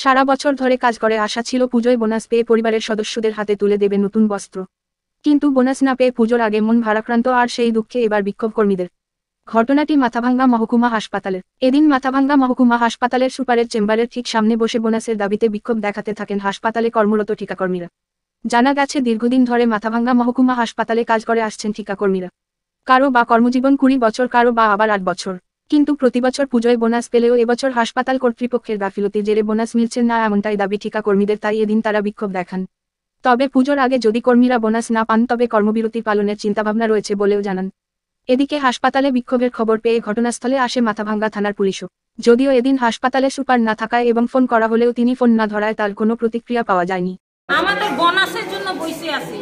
সারা বছর ধরে কাজ করে আশা ছিল পুজোয় বোনাস পেয়ে পরিবারের সদস্যদের হাতে তুলে দেবে নতুন বস্ত্র, কিন্তু বোনাস না পেয়ে পুজোর আগে মন ভারাক্রান্ত আর সেই দুঃখে এবার বিক্ষোভ কর্মীদের। ঘটনাটি মাথাভাঙ্গা মহকুমা হাসপাতালের। এদিন মাথাভাঙ্গা মহকুমা হাসপাতালের সুপারের চেম্বারের ঠিক সামনে বসে বোনাসের দাবিতে বিক্ষোভ দেখাতে থাকেন হাসপাতালে কর্মরত ঠিকাকর্মীরা। জানা গেছে দীর্ঘদিন ধরে মাথাভাঙ্গা মহকুমা হাসপাতালে কাজ করে আসছেন ঠিকাকর্মীরা। কারো বা কর্মজীবন 20 বছর, কারো বা আবার 8 বছর, কিন্তু প্রতিবছর পুজোয় বোনাস পেলেও এবছর হাসপাতাল কর্তৃপক্ষের গাফিলতির জেরে বোনাস মিলছে না, এমনটাই দাবি ঠিকাকর্মীদের। তাই এদিন তারা বিক্ষোভ দেখান। তবে পুজোর আগে যদি কর্মীরা বোনাস না পান তবে কর্মবিরতি পালনের চিন্তাভাবনা রয়েছে বলেও জানান। এদিকে হাসপাতালে বিক্ষোভের খবর পেয়ে ঘটনাস্থলে আসে মাথাভাঙ্গা থানার পুলিশও। যদিও এদিন হাসপাতালে সুপার না থাকায় এবং ফোন করা হলেও তিনি ফোন না ধরায় তার কোনো প্রতিক্রিয়া পাওয়া যায়নি। আমাদের বোনাসের জন্য বসে আছি।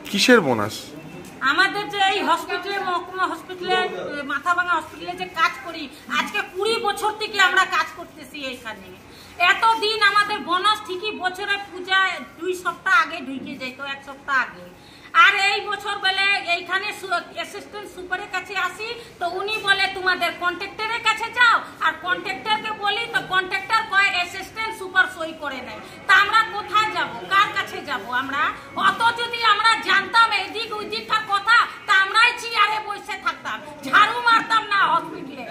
কিসের বোনাস? আমাদের যে এই হসপিটালে, মহকুমা হসপিটালে, মাথাভাঙ্গা হসপিটালে যে কাজ করি, আজকে 20 বছর থেকে আমরা কাজ করতেছি এখানে। এতদিন আমাদের বোনাস ঠিকই বছরে পূজা 2 সপ্তাহ আগে ঢুকে যেত, 1 সপ্তাহ আগে। আর এই বছর বলে এইখানে অ্যাসিস্ট্যান্ট সুপারের কাছে আসি তো উনি বলে তোমাদের কন্ট্রাক্টরের কাছে যাও, আর কন্ট্রাক্টরকে বলি তো কন্ট্রাক্টর কয় অ্যাসিস্ট্যান্ট সুপার সই করে নেয়। তা আমরা কোথায় যাব, কার কাছে যাব? আমরা অত যদি আমরা জানতাম এদিক ওইদিককার কথা তা আমরাই চেয়ারে বসে থাকতাম, ঝাড়ু মারতাম না হসপিটালে।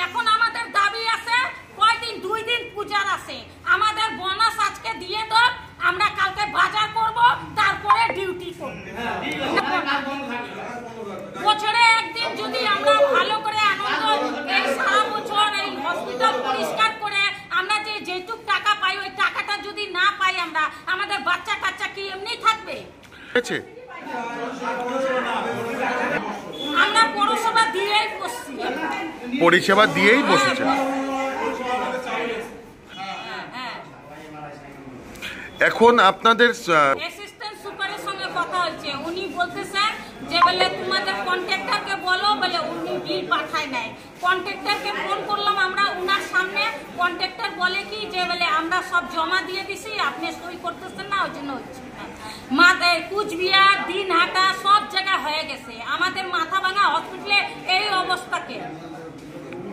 এখন আমাদের দাবি আছে, কয়দিন 2 দিন পূজার আছে, আমাদের বোনাস আজকে দিয়ে দাও, আমরা কালকে বাজার করব, তারপরে ডিউটি করব। বছরে একদিন যদি আমরা ভালো করে আনন্দ, এই সারা বছর এই হসপিটাল পরিষ্কার করে আমরা যেটুক টাকা পাই ওই টাকাটা যদি না পাই আমরা, আমাদের বাচ্চা কাচ্চা কি এমনি থাকবে? আমরা পৌরসভা দিয়েই বসছি, পরিষেবা দিয়েই বসেছে। এখন আপনাদের অ্যাসিস্ট্যান্ট সুপারের সঙ্গে কথা হচ্ছে, উনি বলতেছেন যে বলে তোমাদের কন্ট্রাক্টরকে বলো, বলে উনি বিল পাঠায় নাই। কন্ট্রাক্টরকে ফোন করলাম আমরা উনার সামনে, কন্ট্রাক্টর বলে কি যে বলে আমরা সব জমা দিয়ে দিছি, আপনি সই করতেছেন না, ওই জন্য হচ্ছে না। কুচবিহার, দিনহাটা সব জায়গায় হয়ে গেছে, আমাদের মাথাভাঙ্গা হসপিটালে এই অবস্থাকে।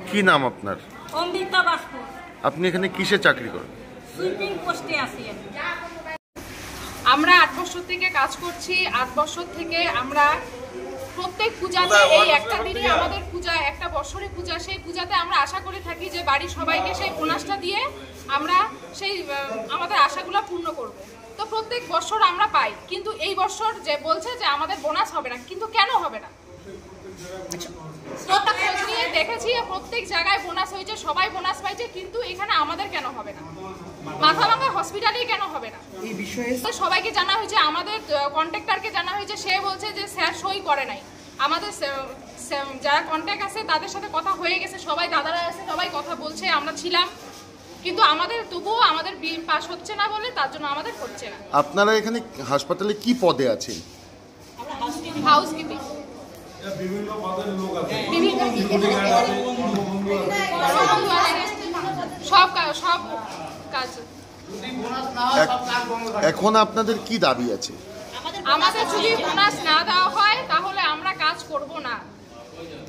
কি নাম আপনার? অমৃতা বাস্কর। আপনি এখানে কিসে চাকরি করেন? সুইপিং পোস্টে আছি। আমরা 8 বছর থেকে কাজ করছি। 8 বছর থেকে আমরা প্রত্যেক পূজাতে এই একটা দিনই আমাদের পূজা, একটা বছরে পূজা, সেই পূজাতে আমরা আশা করে থাকি যে বাড়ির সবাইকে সেই বোনাসটা দিয়ে আমরা সেই আমাদের আশাগুলো পূর্ণ করব। তো প্রত্যেক বছর আমরা পাই, কিন্তু এই বছর যে বলছে যে আমাদের বোনাস হবে না, কিন্তু কেন হবে না? খোঁজ নিয়ে দেখেছি প্রত্যেক জায়গায় বোনাস হয়েছে, সবাই বোনাস পাইছে, কিন্তু এখানে আমাদের কেন হবে না? মাথাভাঙ্গা হসপিটালেই কেন হবে না? এই বিষয়ে সবাইকে জানা হয়েছে, আমাদের কন্ট্রাক্টরকে জানা হয়েছে, সে বলছে যে স্যার সই করে নাই। আমাদের যারা কন্ট্যাক্ট আছে তাদের সাথে কথা হয়ে গেছে, সবাই দাদারা আছে, সবাই কথা বলছে, আমরা ছিলাম, কিন্তু আমাদের তবুও আমাদের বিল পাস হচ্ছে না বলে তার জন্য আমাদের হচ্ছে না। আপনারা এখানে হাসপাতালে কি পদে আছেন? হাউসকিপিং, সব কাজ। এখন আপনাদের কি দাবি আছে? আমাদের যদি বোনাস না দেওয়া হয় তাহলে আমরা কাজ করব না।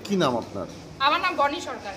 কি নাম আপনার? আমার নাম বনি সরকার।